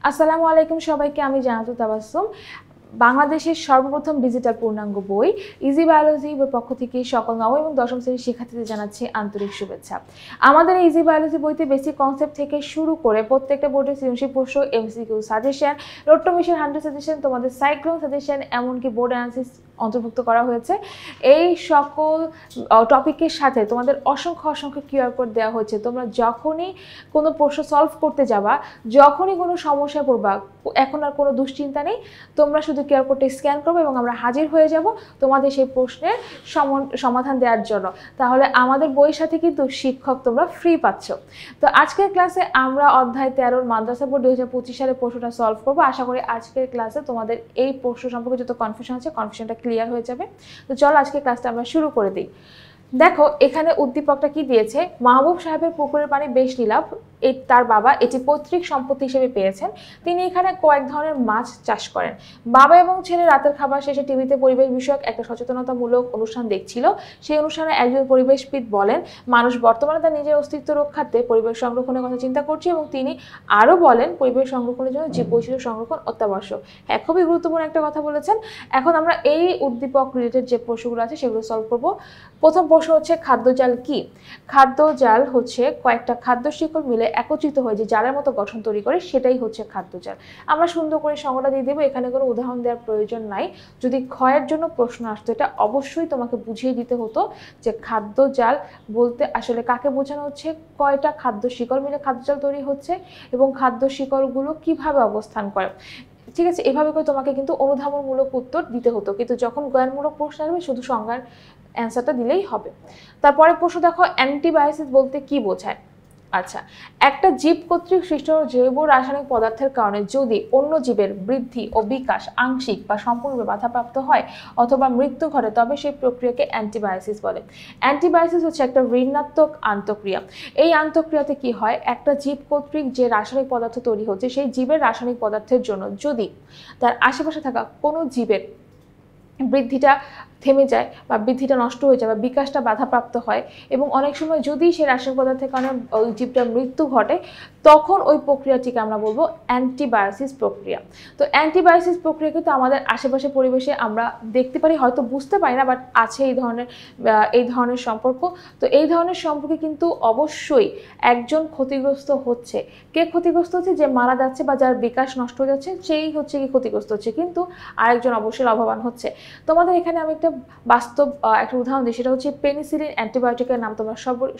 আসসালামু আলাইকুম সবাইকে, আমি জান্নাতুল তাবাসসুম। বাংলাদেশের সর্বপ্রথম ডিজিটাল পূর্ণাঙ্গ বই ইজি বায়োলজি বইয়ের পক্ষ থেকে সকল নবম এবং দশম শ্রেণীর শিক্ষার্থীদের জানাচ্ছি আন্তরিক শুভেচ্ছা। আমাদের ইজি বায়োলজি বইতে বেসিক কনসেপ্ট থেকে শুরু করে প্রত্যেকটা বোর্ডের সৃজনশীল প্রশ্ন, MCQ suggestion, road two mission 100 suggestion, তোমাদের সাইক্লোন সাজেশন, এমনকি বোর্ড অ্যানালিসিস অন্তর্ভুক্ত করা হয়েছে। এই সকল টপিকের সাথে তোমাদের অসংখ্য কিউআর কোড দেওয়া হয়েছে। তোমরা যখনই কোনো প্রশ্ন সলভ করতে যাবা, যখনই কোনো সমস্যায় পড়বা, এখন আর কোনো দুশ্চিন্তা নেই, তোমরা শুধু কিউআর কোডটা স্ক্যান করবে এবং আমরা হাজির হয়ে যাব তোমাদের সেই প্রশ্নের সমাধান দেওয়ার জন্য। তাহলে আমাদের বইয়ের সাথে কিন্তু শিক্ষক তোমরা ফ্রি পাচ্ছ। তো আজকের ক্লাসে আমরা অধ্যায় 13 মাদ্রাসা বোর্ড 2025 সালের প্রশ্নটা সলভ করবো। আশা করি আজকের ক্লাসে তোমাদের এই প্রশ্ন সম্পর্কে যত কনফিউশন আছে কনফিউশনটা ক্লিয়ার হয়ে যাবে। তো চলো আজকের ক্লাসটা আমরা শুরু করে দিই। দেখো এখানে উদ্দীপকটা কি দিয়েছে, মাহবুব সাহেবের পুকুরের পানি বেশ নীলাভ, তার বাবা এটি পৈতৃক সম্পত্তি হিসেবে পেয়েছেন। তিনি এখানে কয়েক ধরনের মাছ চাষ করেন। বাবা এবং ছেলে রাতের খাবার শেষে টিভিতে পরিবেশ বিষয়ক একটা সচেতনতামূলক অনুষ্ঠান দেখছিল। সেই অনুষ্ঠানে একজন পরিবেশবিদ বলেন, মানুষ বর্তমানে তার নিজের অস্তিত্ব রক্ষার্থে পরিবেশ সংরক্ষণের কথা চিন্তা করছে, এবং তিনি আরও বলেন পরিবেশ সংরক্ষণের জন্য জীববৈচিত্র্য সংরক্ষণ অত্যাবশ্যক। হ্যাঁ, খুবই গুরুত্বপূর্ণ একটা কথা বলেছেন। এখন আমরা এই উদ্দীপক রিলেটেড যে প্রশ্নগুলো আছে সেগুলো সলভ করব। প্রথম প্রশ্ন হচ্ছে খাদ্যজাল কি? খাদ্যজাল হচ্ছে কয়েকটা খাদ্য শিকড় মিলে একত্রিত হয়ে যে জালের মতো গঠন তৈরি করে, সেটাই হচ্ছে খাদ্যজাল। আমরা সুন্দর করে সংজ্ঞাটা দিয়ে দেবো, এখানে কোনো উদাহরণ দেওয়ার প্রয়োজন নাই। যদি ক্ষয়ের জন্য প্রশ্ন আসতো, এটা অবশ্যই তোমাকে বুঝিয়ে দিতে হতো যে খাদ্যজাল বলতে আসলে কাকে বোঝানো হচ্ছে, কয়টা খাদ্য শিকড় মিলে খাদ্যজাল তৈরি হচ্ছে এবং খাদ্য শিকড়গুলো কিভাবে অবস্থান করে। ঠিক আছে, এভাবে করে তোমাকে কিন্তু অনুধাবনমূলক উত্তর দিতে হতো, কিন্তু যখন জ্ঞানমূলক প্রশ্ন আসবে শুধু সংজ্ঞার অ্যান্সারটা দিলেই হবে। তারপরে প্রশ্ন দেখো, অ্যান্টিবায়োটিক বলতে কি বোঝায়? আচ্ছা, একটা জীব কর্তৃক সৃষ্ট জৈব রাসায়নিক পদার্থের কারণে যদি অন্য জীবের বৃদ্ধি ও বিকাশ আংশিক বা সম্পূর্ণরূপে বাধাপ্রাপ্ত হয় অথবা মৃত্যু ঘটে, তবে সেই প্রক্রিয়াকে অ্যান্টিবায়োটিক বলে। অ্যান্টিবায়োটিক হচ্ছে একটা ঋণাত্মক আন্তঃক্রিয়া। এই আন্তঃক্রিয়াতে কি হয়, একটা জীব কর্তৃক যে রাসায়নিক পদার্থ তৈরি হচ্ছে, সেই জীবের রাসায়নিক পদার্থের জন্য যদি তার আশেপাশে থাকা কোনো জীবের বৃদ্ধিটা থেমে যায় বা বৃদ্ধিটা নষ্ট হয়ে যায় বা বিকাশটা বাধাপ্রাপ্ত হয়, এবং অনেক সময় যদি সেই রাসায়নিক পদার্থের কারণে ওই জীবটার মৃত্যু ঘটে, তখন ওই প্রক্রিয়াটিকে আমরা বলবো অ্যান্টিবায়োটিক প্রক্রিয়া। তো অ্যান্টিবায়োটিক প্রক্রিয়া কিন্তু আমাদের আশেপাশে পরিবেশে আমরা দেখতে পারি, হয়তো বুঝতে পারি না, বাট আছে এই ধরনের সম্পর্ক। তো এই ধরনের সম্পর্কে কিন্তু অবশ্যই একজন ক্ষতিগ্রস্ত হচ্ছে। কে ক্ষতিগ্রস্ত হচ্ছে? যে মারা যাচ্ছে বা যার বিকাশ নষ্ট হয়ে যাচ্ছে, সেই হচ্ছে কি ক্ষতিগ্রস্ত হচ্ছে, কিন্তু আরেকজন অবশ্যই লাভবান হচ্ছে। তোমাদের এখানে আমি একটা বাস্তব একটা উদাহরণ দিই, সেটা হচ্ছে পেনিসিলিন অ্যান্টিবায়োটিকের নাম তোমরা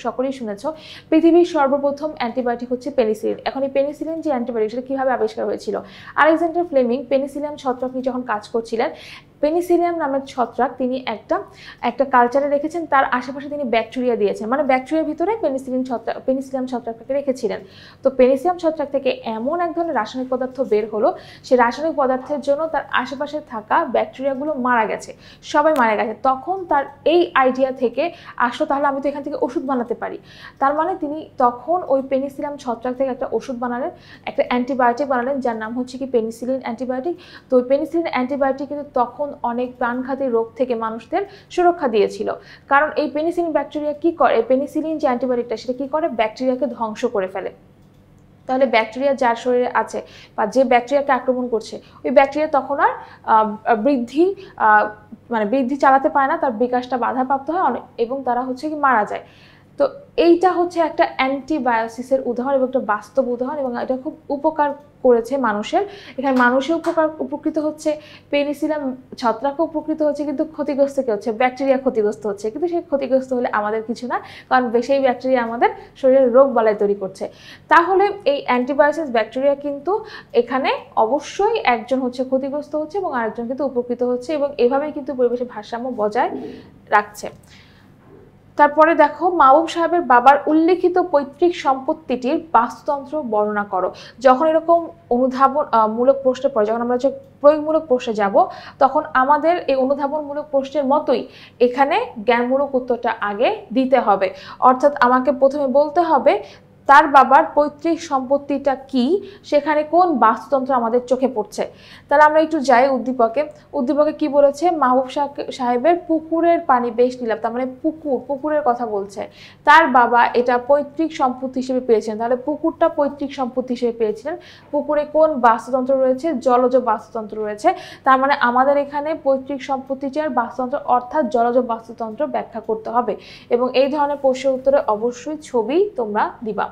সকলেই শুনেছ। পৃথিবীর সর্বপ্রথম অ্যান্টিবায়োটিক হচ্ছে পেনিসিলিন। এখন এই পেনিসিলিন যে অ্যান্টিবায়োটিক, সেটা কীভাবে আবিষ্কার হয়েছিল? আলেকজান্ডার ফ্লেমিং পেনিসিলিয়াম ছত্রাক নিয়ে যখন কাজ করছিলেন, পেনিসিলিয়াম নামের ছত্রাক তিনি একটা কালচারে রেখেছেন, তার আশেপাশে তিনি ব্যাকটেরিয়া দিয়েছেন, মানে ব্যাকটেরিয়ার ভিতরে পেনিসিলিয়াম ছত্রাকটাকে রেখেছিলেন। তো পেনিসিলিয়াম ছত্রাক থেকে এমন এক ধরনের রাসায়নিক পদার্থ বের হলো, সেই রাসায়নিক পদার্থের জন্য তার আশেপাশে থাকা ব্যাকটেরিয়াগুলো মারা গেছে, সবাই মারা গেছে। তখন তার এই আইডিয়া থেকে আসলো, তাহলে আমি তো এখান থেকে ওষুধ বানাতে পারি। তার মানে তিনি তখন ওই পেনিসিলিয়াম ছত্রাক থেকে একটা ওষুধ বানালেন, একটা অ্যান্টিবায়োটিক বানালেন, যার নাম হচ্ছে কি পেনিসিলিন অ্যান্টিবায়োটিক। তো ওই পেনিসিলিন অ্যান্টিবায়োটিক কিন্তু তখন অনেক প্রাণঘাতী রোগ থেকে মানুষদের সুরক্ষা দিয়েছিল। কারণ এই পেনিসিলিন ব্যাকটেরিয়া কি করে, পেনিসিলিন যে অ্যান্টিবায়োটিকটা সেটা কি করে, ব্যাকটেরিয়াকে ধ্বংস করে ফেলে। তাহলে ব্যাকটেরিয়া যার শরীরে আছে বা যে ব্যাকটেরিয়াকে আক্রমণ করছে, ওই ব্যাকটেরিয়া তখন আর বৃদ্ধি চালাতে পারে না, তার বিকাশটা বাধাপ্রাপ্ত হয় এবং তারা হচ্ছে কি মারা যায়। তো এইটা হচ্ছে একটা অ্যান্টিবায়োটিক্সের উদাহরণ এবং একটা বাস্তব উদাহরণ, এবং এটা খুব উপকার করেছে মানুষের। এখানে মানুষের উপকৃত হচ্ছে, পেনিসিলিয়াম ছত্রাকও উপকৃত হচ্ছে, কিন্তু ক্ষতিগ্রস্ত কে হচ্ছে? ব্যাকটেরিয়া ক্ষতিগ্রস্ত হচ্ছে। কিন্তু সেই ক্ষতিগ্রস্ত হলে আমাদের কিছু না, কারণ সেই ব্যাকটেরিয়া আমাদের শরীরে রোগ বালাই তৈরি করছে। তাহলে এই অ্যান্টিবায়োটিক ব্যাকটেরিয়া কিন্তু এখানে অবশ্যই একজন হচ্ছে ক্ষতিগ্রস্ত হচ্ছে এবং আরেকজন কিন্তু উপকৃত হচ্ছে, এবং এভাবেই কিন্তু পরিবেশের ভারসাম্য বজায় রাখছে। তারপরে দেখো, মাহবুব সাহেবের বাবার উল্লেখিত পৈতৃক সম্পত্তিটির বাস্তুতন্ত্র বর্ণনা করো। যখন এরকম অনুধাবনমূলক প্রশ্নে পড়ে, যখন আমরা প্রয়োগমূলক প্রশ্নে যাব, তখন আমাদের এই অনুধাবনমূলক প্রশ্নের মতোই এখানে জ্ঞানমূলক উত্তরটা আগে দিতে হবে। অর্থাৎ আমাকে প্রথমে বলতে হবে তার বাবার পৈতৃক সম্পত্তিটা কি, সেখানে কোন বাস্তুতন্ত্র আমাদের চোখে পড়ছে। তাহলে আমরা একটু যাই উদ্দীপকে কি বলেছে, মাহবুব সাহেবের পুকুরের পানি বেশ নিলাম, তার মানে পুকুরের কথা বলছে। তার বাবা এটা পৈতৃক সম্পত্তি হিসেবে পেয়েছিলেন, তাহলে পুকুরটা পৈতৃক সম্পত্তি হিসেবে পেয়েছিলেন। পুকুরে কোন বাস্তুতন্ত্র রয়েছে, জলজ বাস্তুতন্ত্র রয়েছে। তার মানে আমাদের এখানে পৈতৃক সম্পত্তিটার বাস্তুতন্ত্র অর্থাৎ জলজ বাস্তুতন্ত্র ব্যাখ্যা করতে হবে, এবং এই ধরনের প্রশ্নের উত্তরে অবশ্যই ছবি তোমরা দিবা।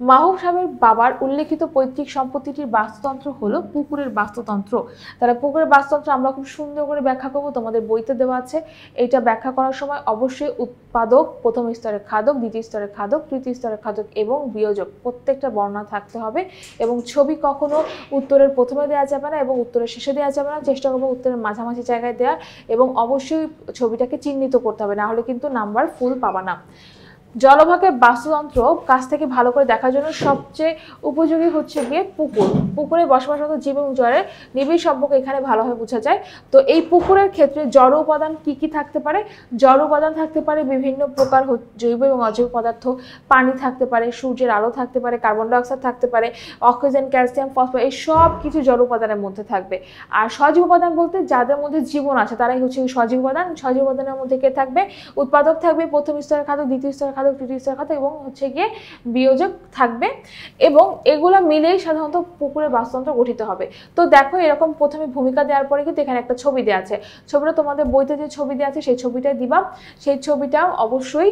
মাহবুব সাহেবের বাবার উল্লেখিত পৈতৃক সম্পত্তিটির বাস্তুতন্ত্র হলো পুকুরের বাস্তুতন্ত্র। তাহলে পুকুরের বাস্তুতন্ত্র আমরা খুব সুন্দর করে ব্যাখ্যা করব, তোমাদের বইতে দেওয়া আছে। এটা ব্যাখ্যা করার সময় অবশ্যই উৎপাদক, প্রথম স্তরের খাদক, দ্বিতীয় স্তরের খাদক, তৃতীয় স্তরের খাদক এবং বিয়োজক প্রত্যেকটা বর্ণনা থাকতে হবে। এবং ছবি কখনো উত্তরের প্রথমে দেওয়া যাবে না এবং উত্তরের শেষে দেওয়া যাবে না, চেষ্টা করবো উত্তরের মাঝামাঝি জায়গায় দেওয়ার, এবং অবশ্যই ছবিটাকে চিহ্নিত করতে হবে, না হলে কিন্তু নাম্বার ফুল পাবা না। জলভাগের বাস্তুতন্ত্র কাছ থেকে ভালো করে দেখার জন্য সবচেয়ে উপযোগী হচ্ছে গিয়ে পুকুরে বসবাসরত জীব এবং জলের নিবিড় সম্পর্ক এখানে ভালোভাবে বোঝা যায়। তো এই পুকুরের ক্ষেত্রে জড় উপাদান কি কি থাকতে পারে, জড় উপাদান থাকতে পারে বিভিন্ন প্রকার জৈব এবং অজৈব পদার্থ, পানি থাকতে পারে, সূর্যের আলো থাকতে পারে, কার্বন ডাইঅক্সাইড থাকতে পারে, অক্সিজেন, ক্যালসিয়াম, ফসফরাস, এই সব কিছু জড় উপাদানের মধ্যে থাকবে। আর সজীব উপাদান বলতে যাদের মধ্যে জীবন আছে তারাই হচ্ছে সজীব উপাদান। সজীব উপাদানের মধ্যে কে থাকবে, উৎপাদক থাকবে, প্রথম স্তরের খাদক, দ্বিতীয় স্তরের খাদক, তৃতীয় স্তরের খাদক এবং হচ্ছে গিয়ে বিয়োজক থাকবে, এবং এগুলো মিলেই সাধারণত পুকুরের বাস্তুতন্ত্র গঠিত হবে। তো দেখো এরকম প্রথমে ভূমিকা দেওয়ার পরে কিন্তু এখানে একটা ছবি দেওয়া আছে, ছবিটা তোমাদের বইতে যে ছবি দেওয়া আছে সেই ছবিটাই দিবা। সেই ছবিটা অবশ্যই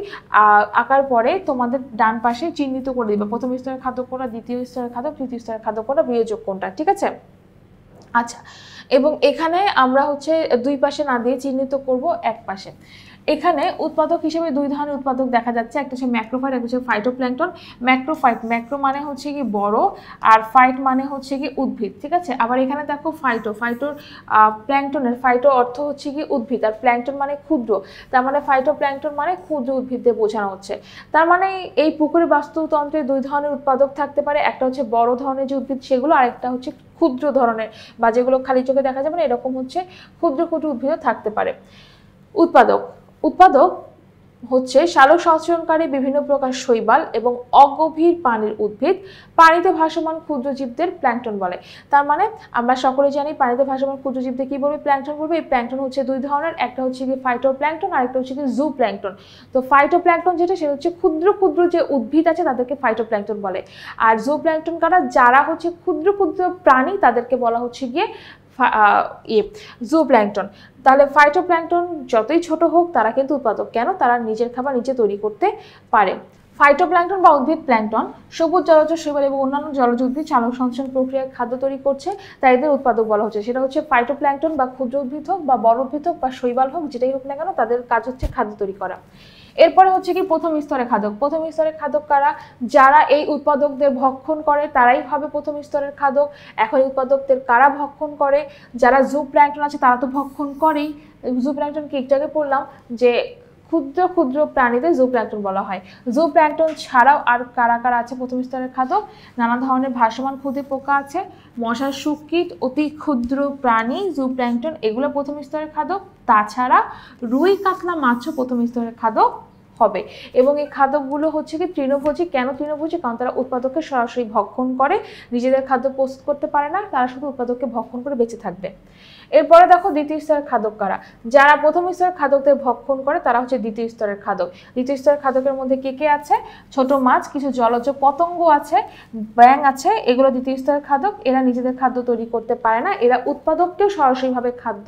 আঁকার পরে তোমাদের ডান পাশে চিহ্নিত করে দিবে, প্রথম স্তরের খাদক কোনটা, দ্বিতীয় স্তরের খাদক, তৃতীয় স্তরের খাদক কোনটা, বিয়োজক কোনটা, ঠিক আছে। আচ্ছা, এবং এখানে আমরা হচ্ছে দুই পাশে না দিয়ে চিহ্নিত করব এক পাশে। এখানে উৎপাদক হিসেবে দুই ধরনের উৎপাদক দেখা যাচ্ছে, একটা হচ্ছে ম্যাক্রোফাইট, একটা হচ্ছে ফাইটোপ্ল্যাঙ্কটন। ম্যাক্রো মানে হচ্ছে কি বড়, আর ফাইট মানে হচ্ছে কি উদ্ভিদ, ঠিক আছে। আবার এখানে দেখো ফাইটোর প্ল্যাঙ্কটনের, ফাইটো অর্থ হচ্ছে কি উদ্ভিদ, আর প্ল্যাঙ্কটন মানে ক্ষুদ্র, তার মানে ফাইটোপ্ল্যাঙ্কটন মানে ক্ষুদ্র উদ্ভিদদের বোঝানো হচ্ছে। তার মানে এই পুকুরের বাস্তুতন্ত্রে দুই ধরনের উৎপাদক থাকতে পারে, একটা হচ্ছে বড় ধরনের যে উদ্ভিদ সেগুলো, আর একটা হচ্ছে ক্ষুদ্র ধরনের বা যেগুলো খালি চোখে দেখা যাবে না এরকম হচ্ছে ক্ষুদ্র ক্ষুদ্র উদ্ভিদও থাকতে পারে। উৎপাদক হচ্ছে সালোক সংশ্লেষণকারী বিভিন্ন প্রকার শৈবাল এবং অগভীর পানির উদ্ভিদ, পানিতে ভাসমান ক্ষুদ্র জীবদের প্ল্যাঙ্কটন বলে। তার মানে আমরা সকলে জানি পানিতে ভাসমান ক্ষুদ্র জীবদের কি বলবে, প্ল্যাঙ্কটন বলবে। এই প্ল্যাঙ্কটন হচ্ছে দুই ধরনের, একটা হচ্ছে কি ফাইটোপ্ল্যাঙ্কটন আর একটা হচ্ছে কি জুপ্ল্যাঙ্কটন। তো ফাইটোপ্ল্যাঙ্কটন যেটা সেটা হচ্ছে ক্ষুদ্র ক্ষুদ্র যে উদ্ভিদ আছে তাদেরকে ফাইটোপ্ল্যাঙ্কটন বলে, আর জুপ্ল্যাঙ্কটন কারা, যারা হচ্ছে ক্ষুদ্র ক্ষুদ্র প্রাণী তাদেরকে বলা হচ্ছে গিয়ে জুপ্ল্যাঙ্কটন। তাহলে ফাইটোপ্ল্যাঙ্কটন যতই ছোট হোক তারা কিন্তু উৎপাদক, কেন, তারা নিজের খাবার নিজে তৈরি করতে পারে। ফাইটোপ্ল্যাঙ্কটন বা উদ্ভিদ প্ল্যাঙ্কটন সবুজ জলজ শৈবাল এবং অন্যান্য জলজ উদ্ভিদ সালোক সংশ্লেষণ প্রক্রিয়ায় খাদ্য তৈরি করছে, তাই এদের উৎপাদক বলা হচ্ছে। সেটা হচ্ছে ফাইটোপ্ল্যাঙ্কটন বা ক্ষুদ্র উদ্ভিদ হোক বা বড় উদ্ভিদ হোক বা শৈবাল হোক, যেটাই হোক না কেন তাদের কাজ হচ্ছে খাদ্য তৈরি করা। এরপরে হচ্ছে কি প্রথম স্তরের খাদক। প্রথম স্তরের খাদক কারা, যারা এই উৎপাদকদের ভক্ষণ করে তারাই হবে প্রথম স্তরের খাদক। এখন উৎপাদকদের কারা ভক্ষণ করে, যারা জুপ্ল্যাঙ্কটন আছে তারা তো ভক্ষণ করেই। জুপ্ল্যাঙ্কটনকে একটু আগে পড়লাম যে ক্ষুদ্র ক্ষুদ্র প্রাণীদের জুপ্ল্যাঙ্কটন বলা হয়। জুপ্ল্যাঙ্কটন ছাড়াও আর কারা কারা আছে প্রথম স্তরের খাদক, নানা ধরনের ভাসমান ক্ষুদ্র পোকা আছে, মশার শুককীট, অতি ক্ষুদ্র প্রাণী জুপ্ল্যাঙ্কটন, এগুলো প্রথম স্তরের খাদক। তাছাড়া রুই, কাতলা, মাছও প্রথম স্তরের খাদক হবে। এবং এই খাদকগুলো হচ্ছে কি তৃণভোজী। কেন তৃণভোজী, কারণ তারা উৎপাদককে সরাসরি ভক্ষণ করে, নিজেদের খাদ্য প্রস্তুত করতে পারে না, তারা শুধু উৎপাদককে ভক্ষণ করে বেঁচে থাকবে। এরপরে দেখো দ্বিতীয় স্তরের খাদক কারা, যারা প্রথম স্তরের খাদকদের ভক্ষণ করে তারা হচ্ছে দ্বিতীয় স্তরের খাদক। দ্বিতীয় স্তরের খাদকের মধ্যে কে কে আছে, ছোট মাছ, কিছু জলজ পতঙ্গ আছে, ব্যাঙ আছে, এগুলো দ্বিতীয় স্তরের খাদক। এরা নিজেদের খাদ্য তৈরি করতে পারে না, এরা উৎপাদককেও সরাসরিভাবে খাদ্য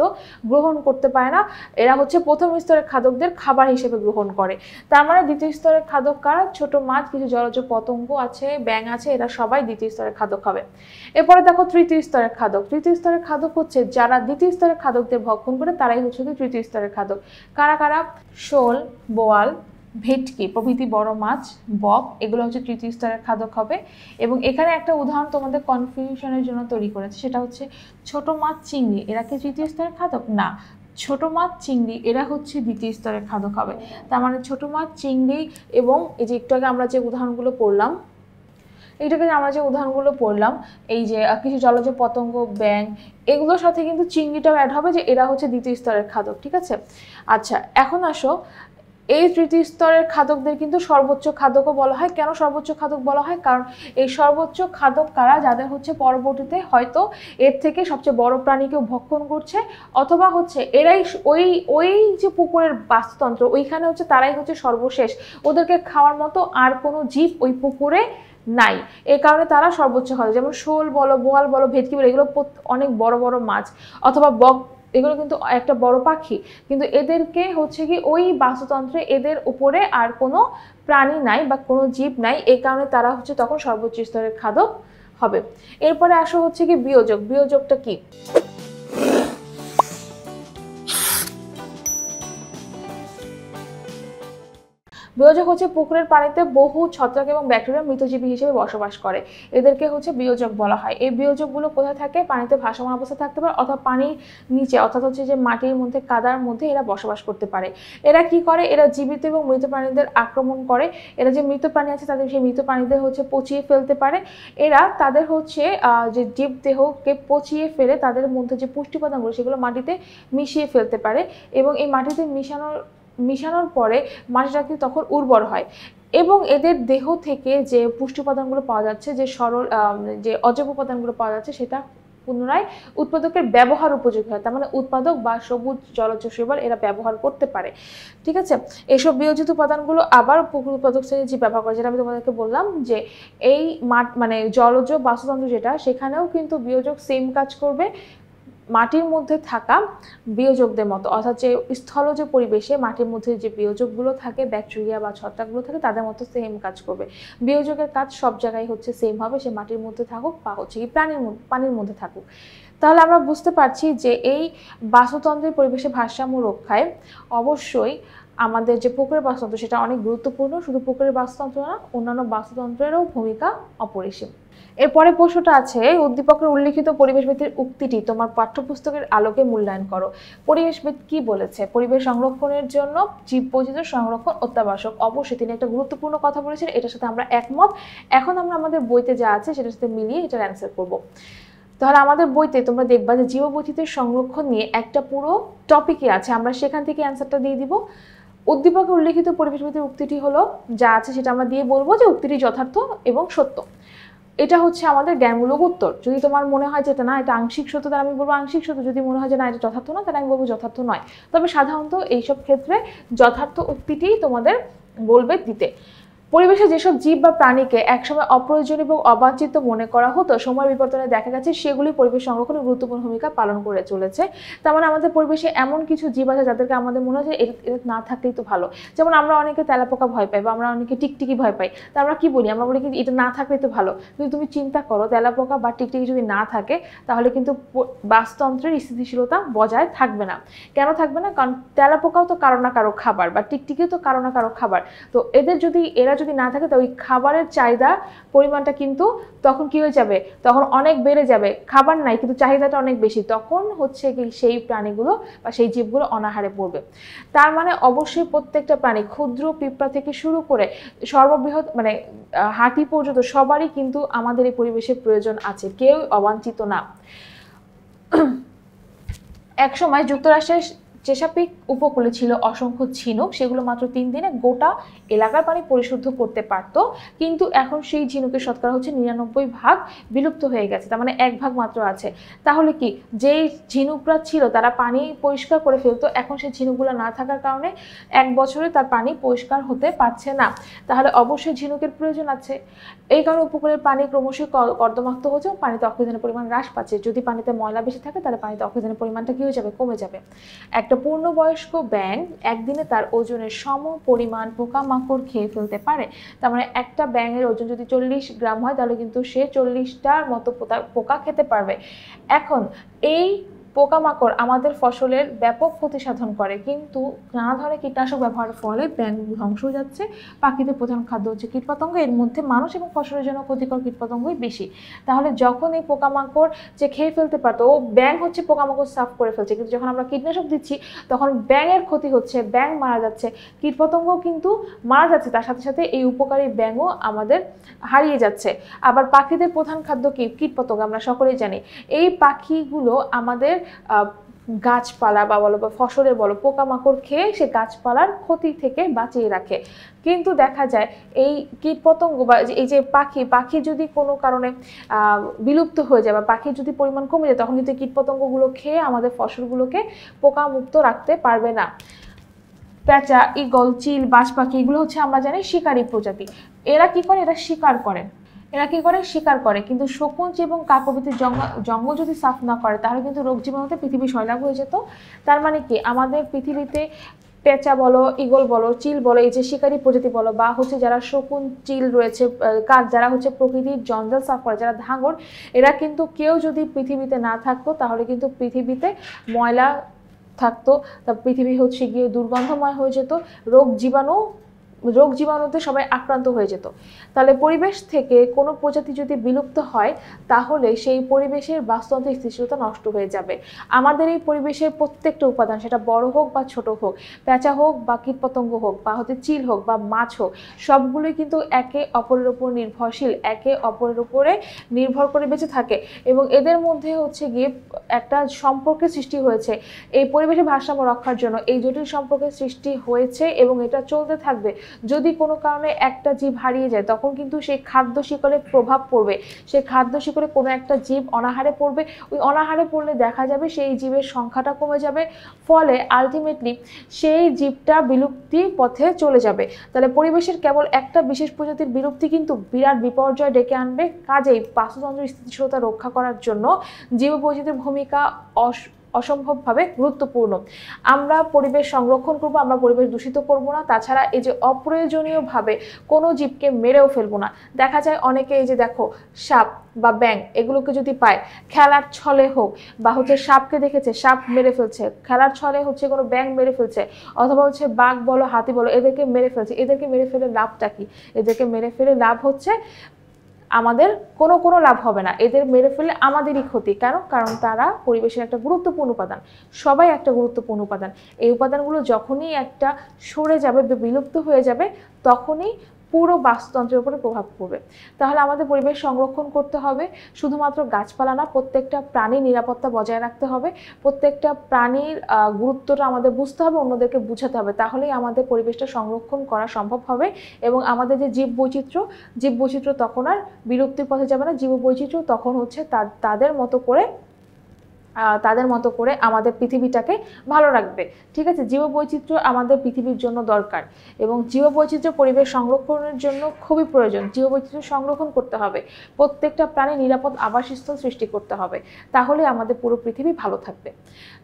গ্রহণ করতে পারে না, এরা হচ্ছে প্রথম স্তরের খাদকদের খাবার হিসেবে গ্রহণ করে। তার মানে দ্বিতীয় স্তরের খাদক কারা, ছোট মাছ, কিছু জলজ পতঙ্গ আছে, ব্যাঙ আছে, এরা সবাই দ্বিতীয় স্তরের খাদক হবে। এরপরে দেখো তৃতীয় স্তরের খাদক। তৃতীয় স্তরের খাদক হচ্ছে যারা দ্বিতীয় স্তরের খাদকদের ভক্ষণ করে তারাই হচ্ছে তৃতীয় স্তরের খাদক। কারা কারা, শোল, বোয়াল, ভেটকি প্রভৃতি বড় মাছ, বক, এগুলো হচ্ছে তৃতীয় স্তরের খাদক হবে। এবং এখানে একটা উদাহরণ তোমাদের কনফিউশনের জন্য তৈরি করেছে, সেটা হচ্ছে ছোট মাছ, চিংড়ি, এরা কি তৃতীয় স্তরের খাদক? না, ছোট মাছ, চিংড়ি এরা হচ্ছে দ্বিতীয় স্তরের খাদক হবে। তার মানে ছোট মাছ, চিংড়ি এবং এই যে একটু আগে আমরা যে উদাহরণগুলো পড়লাম, এই যে কিছু জলজ পতঙ্গ, ব্যাঙ, এগুলোর সাথে কিন্তু চিংড়িটাও অ্যাড হবে, যে এরা হচ্ছে দ্বিতীয় স্তরের খাদক, ঠিক আছে। আচ্ছা, এখন আসো এই তৃতীয় স্তরের খাদকদের কিন্তু সর্বোচ্চ খাদকও বলা হয়। কেন সর্বোচ্চ খাদক বলা হয়? কারণ এই সর্বোচ্চ খাদক কারা, যাদের হচ্ছে পরবর্তীতে হয়তো এর থেকে সবচেয়ে বড় প্রাণীকেও ভক্ষণ করছে, অথবা হচ্ছে এরাই ওই ওই যে পুকুরের বাস্তুতন্ত্র ওইখানে হচ্ছে তারাই হচ্ছে সর্বশেষ, ওদেরকে খাওয়ার মতো আর কোনো জীব ওই পুকুরে নাই, এই কারণে তারা সর্বোচ্চ খাদক। যেমন শোল বলো, বোয়াল বলো, ভেটকি বলো, এগুলো অনেক বড় বড় মাছ, অথবা বক, এগুলো কিন্তু একটা বড় পাখি, কিন্তু এদেরকে হচ্ছে কি ওই বাস্তুতন্ত্রে এদের উপরে আর কোনো প্রাণী নাই বা কোনো জীব নাই, এই কারণে তারা হচ্ছে তখন সর্বোচ্চ স্তরের খাদক হবে। এরপরে আসো হচ্ছে কি বিয়োজক। বিয়োজকটা কি? বিয়োজক হচ্ছে পুকুরের পানিতে বহু ছত্রাক এবং ব্যাকটেরিয়া মৃতজীবী হিসেবে বসবাস করে, এদেরকে হচ্ছে বিয়োজক বলা হয়। এই বিয়োজকগুলো কোথায় থাকে? পানিতে ভাসমান অবস্থায় থাকতে পারে, অথবা পানির নিচে, অর্থাৎ হচ্ছে যে মাটির মধ্যে, কাদার মধ্যে এরা বসবাস করতে পারে। এরা কি করে? এরা জীবিত এবং মৃত প্রাণীদের আক্রমণ করে। এরা যে মৃত প্রাণী আছে তাদের সেই মৃত প্রাণীদের হচ্ছে পচিয়ে ফেলতে পারে। এরা তাদের হচ্ছে যে জীবদেহকে পচিয়ে ফেলে তাদের মধ্যে যে পুষ্টি উপাদানগুলো সেগুলো মাটিতে মিশিয়ে ফেলতে পারে, এবং এই মাটিতে মিশানোর পরে মাটিটা কিন্তু তখন উর্বর হয়, এবং এদের দেহ থেকে যে পুষ্টি উপাদানগুলো পাওয়া যাচ্ছে, যে যে অজৈব উপাদানগুলো পাওয়া যাচ্ছে, সেটা পুনরায় উৎপাদকের ব্যবহার উপযোগী হয়। তার মানে উৎপাদক বা সবুজ জলজ শৈবাল এরা ব্যবহার করতে পারে। ঠিক আছে, এইসব বিয়োজিত উপাদানগুলো আবার পুকুর উৎপাদক শ্রেণীর জীব ব্যবহার করে, যেটা আমি তোমাদেরকে বললাম যে এই মানে জলজ বাস্তুতন্ত্র যেটা, সেখানেও কিন্তু বিয়োজক সেম কাজ করবে মাটির মধ্যে থাকা বিয়োজকদের মতো, অর্থাৎ যে স্থলজ পরিবেশে মাটির মধ্যে যে বিয়োজকগুলো থাকে, ব্যাকটেরিয়া বা ছত্রাকগুলো থাকে, তাদের মতো সেম কাজ করবে। বিয়োজকের কাজ সব জায়গায় হচ্ছে সেম হবে, সে মাটির মধ্যে থাকুক বা হচ্ছে কি পানির মধ্যে থাকুক। তাহলে আমরা বুঝতে পারছি যে এই বাস্তুতন্ত্রের পরিবেশে ভারসাম্য রক্ষায় অবশ্যই আমাদের যে পুকুরের বাস্তুতন্ত্র সেটা অনেক গুরুত্বপূর্ণ। শুধু পুকুরের বাস্তুতন্ত্র না, অন্যান্য বাস্তুতন্ত্রেরও ভূমিকা অপরিসীম। এরপরে প্রশ্নটা আছে, উদ্দীপকের উল্লিখিত পরিবেশবিদের উক্তিটি তোমার পাঠ্যপুস্তকের আলোকে মূল্যায়ন করো। পরিবেশবিদ কি বলেছে? পরিবেশ সংরক্ষণের জন্য জীববৈচিত্র্য সংরক্ষণ অত্যাবশ্যক। অবশ্যই তিনি একটা গুরুত্বপূর্ণ কথা বলেছেন, এটার সাথে আমরা একমত। এখন আমরা আমাদের বইতে যা আছে সেটার সাথে মিলিয়ে এটার অ্যান্সার করব। তাহলে আমাদের বইতে তোমরা দেখবা যে জীববৈচিত্র্যের সংরক্ষণ নিয়ে একটা পুরো টপিকই আছে, আমরা সেখান থেকে অ্যান্সারটা দিয়ে দিব। উদ্দীপকে উল্লিখিত পরিবেশবিদের উক্তিটি হলো যা আছে সেটা আমরা দিয়ে বলবো যে উক্তিটি যথার্থ এবং সত্য। এটা হচ্ছে আমাদের জ্ঞানমূলক উত্তর। যদি তোমার মনে হয় যে এটা না, এটা আংশিক সত্য, তাহলে আমি বলবো আংশিক সত্য। যদি মনে হয় যে না এটা যথার্থ না, তাহলে আমি বলবো যথার্থ নয়। তবে সাধারণত এইসব ক্ষেত্রে যথার্থ উক্তিটি তোমাদের বলবে দিতে। পরিবেশে যেসব জীব বা প্রাণীকে একসময় অপ্রয়োজনীয় এবং অবাঞ্ছিত মনে করা হতো, সময় বিবর্তনে দেখা গেছে সেগুলি পরিবেশ সংরক্ষণে গুরুত্বপূর্ণ ভূমিকা পালন করে চলেছে। তার মানে আমাদের পরিবেশে এমন কিছু জীব আছে যাদেরকে আমাদের মনে হয় যে এটা না থাকলেই তো ভালো। যেমন আমরা অনেকে তেলাপোকা ভয় পাই, বা আমরা অনেকে টিকটিকি ভয় পাই। তা আমরা কি বলি? আমরা বলি কিন্তু এটা না থাকলেই তো ভালো। কিন্তু তুমি চিন্তা করো, তেলাপোকা বা টিকটিকি যদি না থাকে তাহলে কিন্তু বাস্তুতন্ত্রের স্থিতিশীলতা বজায় থাকবে না। কেন থাকবে না? কারণ তেলাপোকাও তো কারো না কারো খাবার, বা টিকটিকিও তো কারো না কারো খাবার। তো এরা যদি না থাকে, তো ওই খাবারের চাহিদা পরিমাণটা কিন্তু তখন কি হয়ে যাবে? তখন অনেক বেড়ে যাবে। খাবার নাই কিন্তু চাহিদাটা অনেক বেশি, তখন হচ্ছে কি সেই প্রাণীগুলো বা সেই জীবগুলো অনাহারে পড়বে। তার মানে অবশ্যই প্রত্যেকটা প্রাণী, ক্ষুদ্র পিঁপড়া থেকে শুরু করে সর্ববৃহৎ মানে হাতি পর্যন্ত, সবারই কিন্তু আমাদের এই পরিবেশের প্রয়োজন আছে, কেউ অবাঞ্ছিত না। একসময় যুক্তরাষ্ট্রের চেসাপিক উপকূলে ছিল অসংখ্য ঝিনুক, সেগুলো মাত্র 3 দিনে গোটা এলাকার পানি পরিশুদ্ধ করতে পারত, কিন্তু এখন সেই ঝিনুকের শতকরা হচ্ছে 99% বিলুপ্ত হয়ে গেছে। তার মানে 1 ভাগ মাত্র আছে। তাহলে কি, যেই ঝিনুকরা ছিল তারা পানি পরিষ্কার করে ফেলতো, এখন সেই ঝিনুকগুলো না থাকার কারণে 1 বছরে তার পানি পরিষ্কার হতে পারছে না। তাহলে অবশ্যই ঝিনুকের প্রয়োজন আছে। এই কারণে উপকূলের পানি ক্রমশই কর্দমাক্ত হচ্ছে, পানিতে অক্সিজেনের পরিমাণ হ্রাস পাচ্ছে। যদি পানিতে ময়লা বেশি থাকে তাহলে পানিতে অক্সিজেনের পরিমাণটা কি হয়ে যাবে? কমে যাবে। একটা পূর্ণবয়স্ক ব্যাঙ একদিনে তার ওজনের সম পরিমাণ পোকামাকড় খেয়ে ফেলতে পারে। তার মানে একটা ব্যাঙের ওজন যদি 40 গ্রাম হয়, তাহলে কিন্তু সে 40টার মতো পোকা খেতে পারবে। এখন এই পোকামাকড় আমাদের ফসলের ব্যাপক ক্ষতি সাধন করে, কিন্তু নানা ধরনের কীটনাশক ব্যবহারের ফলে ব্যাঙ ধ্বংস হয়ে যাচ্ছে। পাখিদের প্রধান খাদ্য হচ্ছে কীটপতঙ্গ, এর মধ্যে মানুষ এবং ফসলের জন্য ক্ষতিকর কীটপতঙ্গই বেশি। তাহলে যখন এই পোকামাকড় যে খেয়ে ফেলতে পারতো, ও ব্যাঙ হচ্ছে পোকামাকড় সাফ করে ফেলছে, কিন্তু যখন আমরা কীটনাশক দিচ্ছি তখন ব্যাঙের ক্ষতি হচ্ছে, ব্যাঙ মারা যাচ্ছে, কীটপতঙ্গও কিন্তু মারা যাচ্ছে, তার সাথে সাথে এই উপকারী ব্যাঙও আমাদের হারিয়ে যাচ্ছে। আবার পাখিদের প্রধান খাদ্য কি? কীটপতঙ্গ, আমরা সকলেই জানি। এই পাখিগুলো আমাদের গাছপালা বা বলো বা ফসলের বলো পোকামাকড় খেয়ে সে গাছপালার ক্ষতি থেকে বাঁচিয়ে রাখে। কিন্তু দেখা যায় এই কীটপতঙ্গ বা এই যে পাখি যদি কোনো কারণে বিলুপ্ত হয়ে যায় বা পাখির যদি পরিমাণ কমে যায়, তখন কিন্তু কীটপতঙ্গগুলো খেয়ে আমাদের ফসলগুলোকে পোকামুক্ত রাখতে পারবে না। পেঁচা, ঈগল, চিল, বাজ পাখি এগুলো হচ্ছে আমরা জানি শিকারী প্রজাতি। এরা কি করে? শিকার করে। কিন্তু শকুন এবং কাক প্রভৃতির জঙ্গল যদি সাফ না করে তাহলে কিন্তু রোগ জীবাণুতে পৃথিবী সয়লাব হয়ে যেত। তার মানে কি আমাদের পৃথিবীতে পেঁচা বলো, ঈগল বলো, চিল বলো, এই যে শিকারী প্রজাতি বলো, বা হচ্ছে যারা শকুন, চিল রয়েছে, কাক, যারা হচ্ছে প্রকৃতির জঞ্জাল সাফ করে, যারা ধাঙর, এরা কিন্তু কেউ যদি পৃথিবীতে না থাকতো তাহলে কিন্তু পৃথিবীতে ময়লা থাকতো, তা পৃথিবী হচ্ছে গিয়ে দুর্গন্ধময় হয়ে যেত, রোগ জীবাণুতে সবাই আক্রান্ত হয়ে যেত। তাহলে পরিবেশ থেকে কোনো প্রজাতি যদি বিলুপ্ত হয় তাহলে সেই পরিবেশের বাস্তুতন্ত্র স্থিতিশীলতা নষ্ট হয়ে যাবে। আমাদের এই পরিবেশের প্রত্যেকটা উপাদান, সেটা বড় হোক বা ছোট হোক, পেঁচা হোক বা কীটপতঙ্গ হোক বা হচ্ছে চিল হোক বা মাছ হোক, সবগুলোই কিন্তু একে অপরের উপর নির্ভরশীল, একে অপরের উপরে নির্ভর করে বেঁচে থাকে এবং এদের মধ্যে হচ্ছে গিয়ে একটা সম্পর্কের সৃষ্টি হয়েছে। এই পরিবেশের ভারসাম্য রক্ষার জন্য এই জটিল সম্পর্কের সৃষ্টি হয়েছে এবং এটা চলতে থাকবে। যদি কোনো কারণে একটা জীব হারিয়ে যায় তখন কিন্তু সেই খাদ্য শিকলে প্রভাব পড়বে, সেই খাদ্য শিকলে কোনো একটা জীব অনাহারে পড়বে, ওই অনাহারে পড়লে দেখা যাবে সেই জীবের সংখ্যাটা কমে যাবে, ফলে আলটিমেটলি সেই জীবটা বিলুপ্তির পথে চলে যাবে। তাহলে পরিবেশের কেবল একটা বিশেষ প্রজাতির বিলুপ্তি কিন্তু বিরাট বিপর্যয় ডেকে আনবে। কাজেই বাস্তুতন্ত্রের স্থিতিশীলতা রক্ষা করার জন্য জীববৈচিত্র্যের ভূমিকা অসম্ভবভাবে গুরুত্বপূর্ণ। আমরা পরিবেশ সংরক্ষণ করব, আমরা পরিবেশ দূষিত করব না, তাছাড়া এই যে অপ্রয়োজনীয়ভাবে কোনো জীবকে মেরেও ফেলবো না। দেখা যায় অনেকে এই যে দেখো সাপ বা ব্যাঙ এগুলোকে যদি পায়, খেলার ছলে হোক বা হচ্ছে সাপকে দেখেছে সাপ মেরে ফেলছে, খেলার ছলে হচ্ছে কোনো ব্যাঙ মেরে ফেলছে, অথবা হচ্ছে বাঘ বলো, হাতি বলো, এদেরকে মেরে ফেলছে। এদেরকে মেরে ফেলে লাভটা কি? এদেরকে মেরে ফেলে লাভ হচ্ছে আমাদের কোনো লাভ হবে না, এদের মেরে ফেললে আমাদেরই ক্ষতি। কারণ তারা পরিবেশের একটা গুরুত্বপূর্ণ উপাদান, সবাই একটা গুরুত্বপূর্ণ উপাদান। এই উপাদানগুলো যখনই একটা সরে যাবে, বিলুপ্ত হয়ে যাবে, তখনই পুরো বাস্তুতন্ত্রের উপরে প্রভাব পড়বে। তাহলে আমাদের পরিবেশ সংরক্ষণ করতে হবে, শুধুমাত্র গাছপালা না, প্রত্যেকটা প্রাণীর নিরাপত্তা বজায় রাখতে হবে, প্রত্যেকটা প্রাণীর গুরুত্বটা আমাদের বুঝতে হবে, অন্যদেরকে বুঝাতে হবে, তাহলেই আমাদের পরিবেশটা সংরক্ষণ করা সম্ভব হবে এবং আমাদের যে জীববৈচিত্র্য তখন আর বিলুপ্তির পথে যাবে না। জীববৈচিত্র্য তখন হচ্ছে তাদের মতো করে আমাদের পৃথিবীটাকে ভালো রাখবে। ঠিক আছে, জীববৈচিত্র্য আমাদের পৃথিবীর জন্য দরকার এবং জীববৈচিত্র্য পরিবেশ সংরক্ষণের জন্য খুবই প্রয়োজন। জীববৈচিত্র্য সংরক্ষণ করতে হবে, প্রত্যেকটা প্রাণী নিরাপদ আবাসস্থল সৃষ্টি করতে হবে, তাহলে আমাদের পুরো পৃথিবী ভালো থাকবে।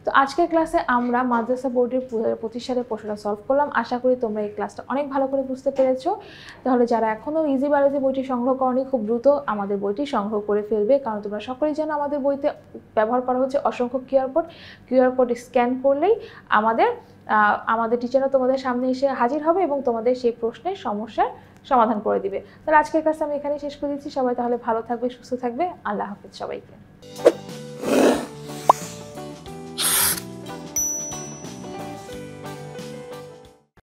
তো আজকের ক্লাসে আমরা মাদ্রাসা বোর্ডের 2025 সালের প্রশ্নটা সলভ করলাম। আশা করি তোমরা এই ক্লাসটা অনেক ভালো করে বুঝতে পেরেছো। তাহলে যারা এখনও ইজি বায়োলজি বইটি সংগ্রহ করনি, খুব দ্রুত আমাদের বইটি সংগ্রহ করে ফেলবে, কারণ তোমরা সকলেই জানো আমাদের বইতে ব্যবহার করা হচ্ছে অসংখ্য কিউআর কোড স্ক্যান করলেই আমাদের টিচাররা তোমাদের সামনে এসে হাজির হবে এবং তোমাদের সেই প্রশ্নের সমস্যার সমাধান করে দিবে। তাহলে আজকের ক্লাস আমি এখানেই শেষ করে দিচ্ছি। সবাই তাহলে ভালো থাকবে, সুস্থ থাকবে। আল্লাহ হাফেজ সবাইকে।